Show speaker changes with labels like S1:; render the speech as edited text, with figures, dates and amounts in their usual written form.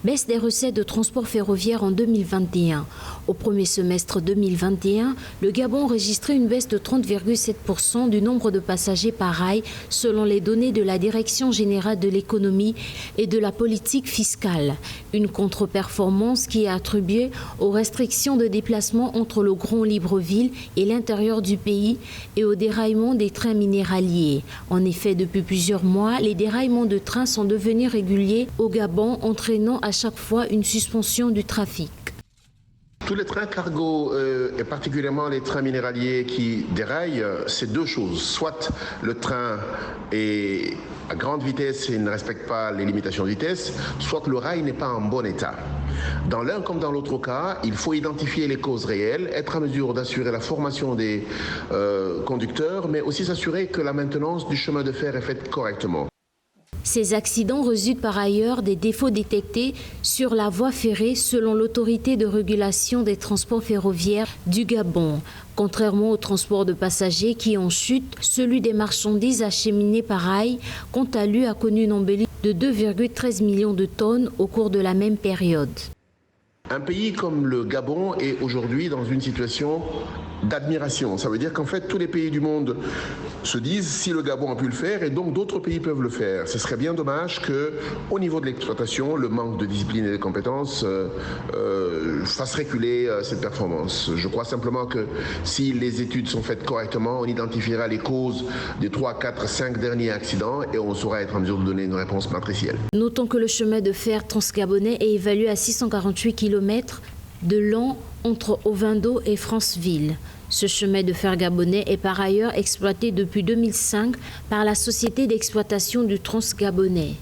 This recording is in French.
S1: Baisse des recettes de transport ferroviaire en 2021. Au premier semestre 2021, le Gabon enregistrait une baisse de 30,7% du nombre de passagers par rail selon les données de la Direction générale de l'économie et de la politique fiscale. Une contre-performance qui est attribuée aux restrictions de déplacement entre le Grand Libreville et l'intérieur du pays et au déraillement des trains minéraliers. En effet, depuis plusieurs mois, les déraillements de trains sont devenus réguliers au Gabon, entraînant à chaque fois une suspension du trafic.
S2: Tous les trains cargo, et particulièrement les trains minéraliers qui déraillent, c'est deux choses. Soit le train est à grande vitesse et ne respecte pas les limitations de vitesse, soit le rail n'est pas en bon état. Dans l'un comme dans l'autre cas, il faut identifier les causes réelles, être en mesure d'assurer la formation des conducteurs, mais aussi s'assurer que la maintenance du chemin de fer est faite correctement.
S1: Ces accidents résultent par ailleurs des défauts détectés sur la voie ferrée selon l'autorité de régulation des transports ferroviaires du Gabon. Contrairement au transport de passagers qui en chute, celui des marchandises acheminées par rail, quant à lui, a connu une embellie de 2,13 millions de tonnes au cours de la même période.
S2: Un pays comme le Gabon est aujourd'hui dans une situation d'admiration. Ça veut dire qu'en fait, tous les pays du monde se disent si le Gabon a pu le faire et donc d'autres pays peuvent le faire. Ce serait bien dommage qu'au niveau de l'exploitation, le manque de discipline et de compétences fasse reculer cette performance. Je crois simplement que si les études sont faites correctement, on identifiera les causes des 3, 4, 5 derniers accidents et on saura être en mesure de donner une réponse matricielle.
S1: Notons que le chemin de fer transgabonais est évalué à 648 km de long entre Ovando et Franceville. Ce chemin de fer gabonais est par ailleurs exploité depuis 2005 par la Société d'exploitation du Transgabonais.